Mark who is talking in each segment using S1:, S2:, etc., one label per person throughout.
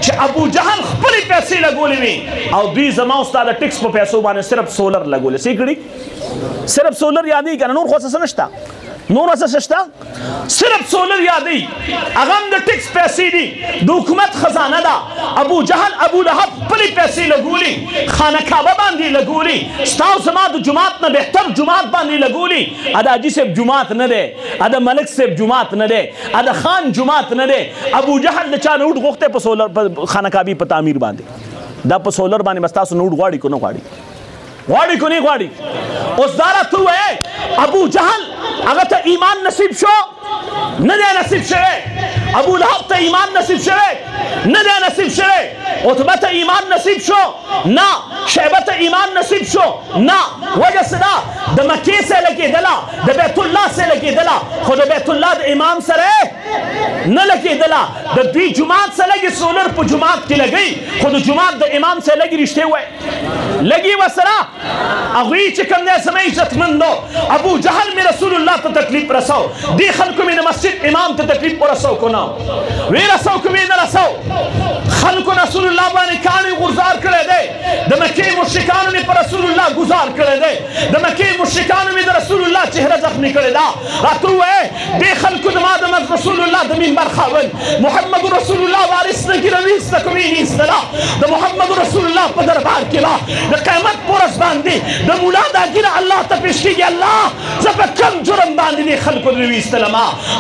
S1: چې ابو جهل خپلې پیسې لګولې وي او دوی زما او ستا د ټکس په پیسو باندې صرف سولر لګولې. څه کړي؟ صرف سولر یادېږي که نه، نور خو څه نشته، نور څه شته، صرف سولر یادېږي. هغه هم د ټکس پیسې دي، د حکومت خزانه ده. ابو جهل ابو لهب خپلې پیسې لګولي، خانه کعبه باندې لګولي، ستا او زما د جومات نه بهتر جومات باندې لګولي. ادا حاجي صاحب جومات نه دی، ادا ملک صاحب جومات نه دی، ادا خان جومات نه دی. ابو جهل د چا نوټ غوښتی په سولر په خانه کعبې په تعمیر باندې. دا په سولر باندې بس تاسو نوټ غواړي که نه غواړي؟ غواړي که نه غواړي؟ اوس دا راته ووایې ابو جهل هغه ته ایمان نصیب شو؟ نه دی نصیب شوی. ابو لهب ته ایمان نصیب شوی؟ نه دی نصیب شوی. عتبه ته ایمان نصیب شو؟ نه. شیبه ته ایمان نصیب شو؟ نه. وجه څه ده؟ د مکې سره لګېدله، د بیت الله سره لګېدله، خو د بیت الله د امام سره نه لګېدله. د دوی جومات سره لګي، سولر په جومات کې لګي، خو د جومات د امام سره لګي. رښتې وایي لګي ورسره. هغوی چې کوم دی زما عزتمندو، ابو جهل مې رسول الله ته تکلیف رسو، دې خلکو مې د مسجد امام ته تکلیف ورسو که نه؟ وی رسو که وی نه رسو؟ خلکو رسول الله باندې کاڼي غورځار کړی دی، د مکې مشرکانو مې په رسول الله ګزار کړی دی، د مکې مشرکانو مې د رسول الله چهره زخمي کړې ده. راته ووایې دې خلکو د ما د رسول الله د منبر خاوند محمد رسول الله وارث نه ګیره ویسته که وی نیستله. د محمد رسول الله په دربار کې به د قیامت په ورځ باندې د ملا دا ګیره الله ته پیش کېږي. الله زه په کم جرم باندې دې خلکو نه ویستلم.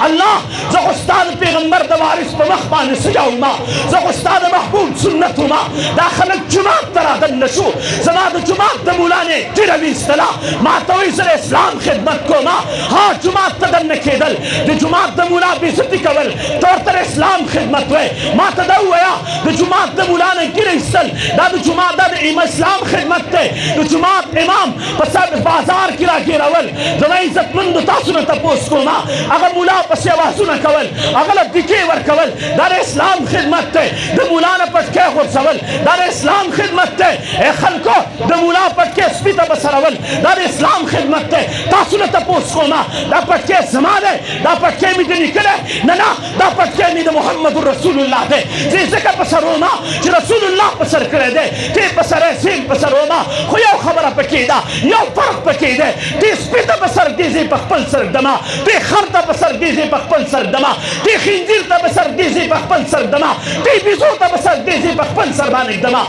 S1: الله زه خو ستا د پیغمبر د وارث په مخ باندې سجاوم، زه خو ستا د محبوب سنت وم. دا خلک جومات ته رادننه شو، زما د جومات د ملا نه یې ګیره ویستله. ما ته وایي زه د اسلام خدمت کوم. ها جومات ته دننه کېدل، د جومات د ملا بېزتي کول، ته ورته د اسلام خدمت وایې. ما ته دا ووایه د جومات د ملا نه ګیره ایستل دا د جومات دا د اسلام خدمت دی. د جومات امام په بازار کې راګیرول. زما عزتمندو تاسو نه تپوس کوم، هغه ملا پسې اوازونه کول، هغه له ډیکې ورکول، دا د اسلام خدمت دی. د ملا نه پټکی غورځول دا د اسلام خدمت دی. ای خلکو د ملا پټکی سپي ته بسرول دا د اسلام خدمت دی. تاسو نه تپوس کوم دا پټکی زما دی، دا پټکی مې د نیکه دی؟ نه نه، دا پټکی مې د محمد رسول الله دی. زه ځکه په سر وم چې رسول الله په سر کړی دی، ته په سر یې زه په سر وم. خو یو خبره پکې ده، یو فرق پکې دی. ته سپي ته په سر ږدې، زه په خپل سر ږدمه. ته خر ته په سر ږدې، زه په خپل سر ږدمه. ته خنزیر ته په سر ږدې، زه په خپل سر ږدمه. ته بیزو ته په سر ږدې، زه په خپل سر باندې ږدمه.